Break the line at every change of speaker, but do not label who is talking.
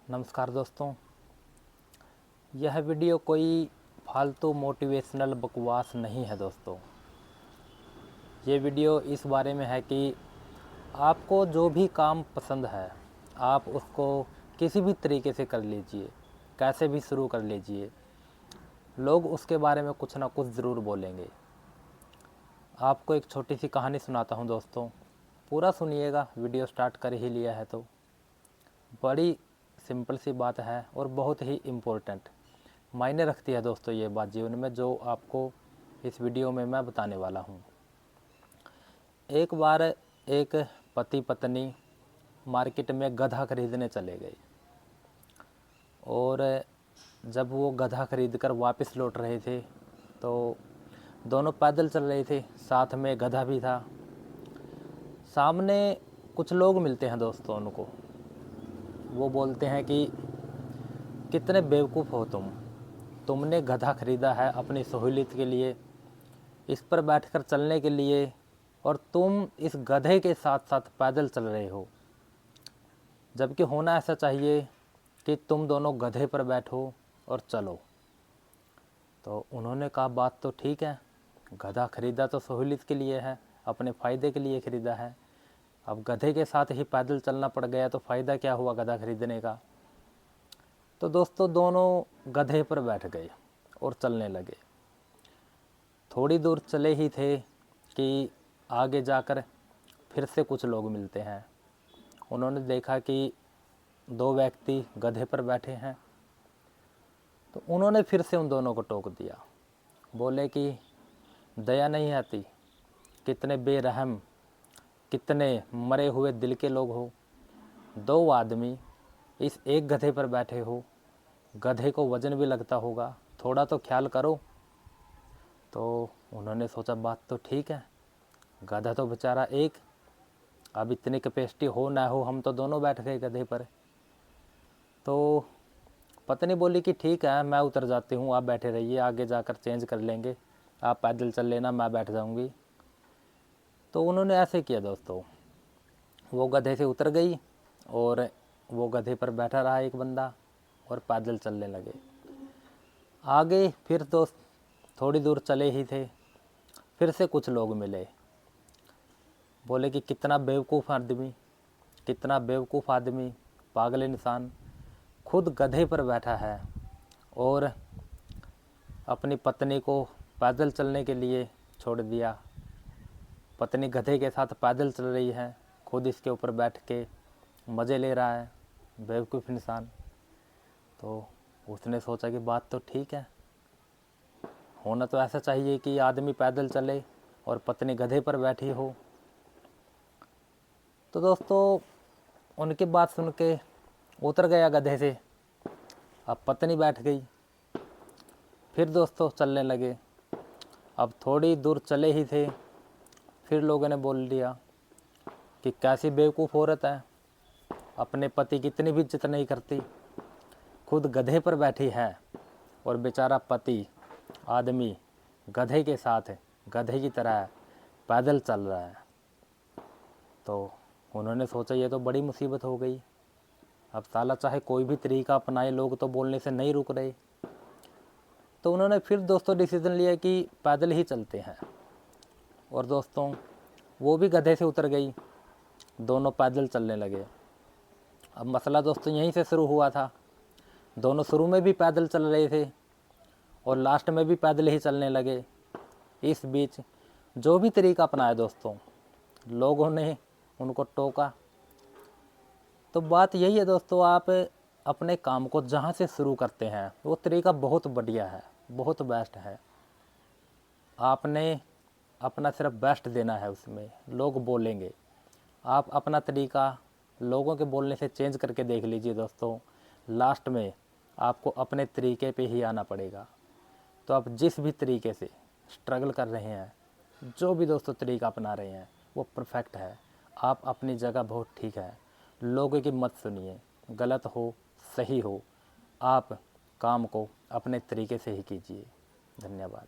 नमस्कार दोस्तों, यह वीडियो कोई फालतू मोटिवेशनल बकवास नहीं है दोस्तों। ये वीडियो इस बारे में है कि आपको जो भी काम पसंद है आप उसको किसी भी तरीके से कर लीजिए, कैसे भी शुरू कर लीजिए। लोग उसके बारे में कुछ ना कुछ ज़रूर बोलेंगे। आपको एक छोटी सी कहानी सुनाता हूँ दोस्तों, पूरा सुनिएगा। वीडियो स्टार्ट कर ही लिया है तो बड़ी सिंपल सी बात है और बहुत ही इम्पोर्टेंट मायने रखती है दोस्तों ये बात जीवन में, जो आपको इस वीडियो में मैं बताने वाला हूँ। एक बार एक पति पत्नी मार्केट में गधा खरीदने चले गए और जब वो गधा खरीद कर वापस लौट रहे थे तो दोनों पैदल चल रहे थे, साथ में गधा भी था। सामने कुछ लोग मिलते हैं दोस्तों उनको। वो बोलते हैं कि कितने बेवकूफ़ हो तुमने गधा खरीदा है अपनी सहूलियत के लिए, इस पर बैठकर चलने के लिए, और तुम इस गधे के साथ साथ पैदल चल रहे हो। जबकि होना ऐसा चाहिए कि तुम दोनों गधे पर बैठो और चलो। तो उन्होंने कहा बात तो ठीक है, गधा खरीदा तो सहूलियत के लिए है, अपने फ़ायदे के लिए खरीदा है। अब गधे के साथ ही पैदल चलना पड़ गया तो फ़ायदा क्या हुआ गधा खरीदने का। तो दोस्तों दोनों गधे पर बैठ गए और चलने लगे। थोड़ी दूर चले ही थे कि आगे जाकर फिर से कुछ लोग मिलते हैं। उन्होंने देखा कि दो व्यक्ति गधे पर बैठे हैं, तो उन्होंने फिर से उन दोनों को टोक दिया। बोले कि दया नहीं आती, कितने बेरहम, कितने मरे हुए दिल के लोग हो। दो आदमी इस एक गधे पर बैठे हो, गधे को वजन भी लगता होगा, थोड़ा तो ख्याल करो। तो उन्होंने सोचा बात तो ठीक है, गधा तो बेचारा एक, अब इतनी कैपेसिटी हो ना हो हम तो दोनों बैठ गए गधे पर। तो पत्नी बोली कि ठीक है मैं उतर जाती हूँ, आप बैठे रहिए, आगे जाकर चेंज कर लेंगे, आप पैदल चल लेना, मैं बैठ जाऊँगी। तो उन्होंने ऐसे किया दोस्तों, वो गधे से उतर गई और वो गधे पर बैठा रहा एक बंदा और पैदल चलने लगे। आगे फिर दोस्त थोड़ी दूर चले ही थे, फिर से कुछ लोग मिले। बोले कि कितना बेवकूफ़ आदमी, कितना बेवकूफ़ आदमी, पागल इंसान, खुद गधे पर बैठा है और अपनी पत्नी को पैदल चलने के लिए छोड़ दिया। पत्नी गधे के साथ पैदल चल रही है, खुद इसके ऊपर बैठ के मज़े ले रहा है, बेवकूफ़ इंसान। तो उसने सोचा कि बात तो ठीक है, होना तो ऐसा चाहिए कि आदमी पैदल चले और पत्नी गधे पर बैठी हो। तो दोस्तों उनकी बात सुन के उतर गया गधे से, अब पत्नी बैठ गई। फिर दोस्तों चलने लगे। अब थोड़ी दूर चले ही थे, फिर लोगों ने बोल दिया कि कैसी बेवकूफ़ औरत है, अपने पति की इतनी भी इज्जत नहीं करती, खुद गधे पर बैठी है और बेचारा पति आदमी गधे के साथ गधे की तरह पैदल चल रहा है। तो उन्होंने सोचा ये तो बड़ी मुसीबत हो गई, अब साला चाहे कोई भी तरीका अपनाए, लोग तो बोलने से नहीं रुक रहे। तो उन्होंने फिर दोस्तों डिसीज़न लिया कि पैदल ही चलते हैं। और दोस्तों वो भी गधे से उतर गई, दोनों पैदल चलने लगे। अब मसला दोस्तों यहीं से शुरू हुआ था। दोनों शुरू में भी पैदल चल रहे थे और लास्ट में भी पैदल ही चलने लगे। इस बीच जो भी तरीका अपनाया दोस्तों, लोगों ने उनको टोका। तो बात यही है दोस्तों, आप अपने काम को जहाँ से शुरू करते हैं वो तरीका बहुत बढ़िया है, बहुत बेस्ट है। आपने अपना सिर्फ बेस्ट देना है, उसमें लोग बोलेंगे। आप अपना तरीका लोगों के बोलने से चेंज करके देख लीजिए दोस्तों, लास्ट में आपको अपने तरीके पे ही आना पड़ेगा। तो आप जिस भी तरीके से स्ट्रगल कर रहे हैं, जो भी दोस्तों तरीका अपना रहे हैं वो परफेक्ट है, आप अपनी जगह बहुत ठीक है। लोगों की मत सुनिए, गलत हो सही हो, आप काम को अपने तरीके से ही कीजिए। धन्यवाद।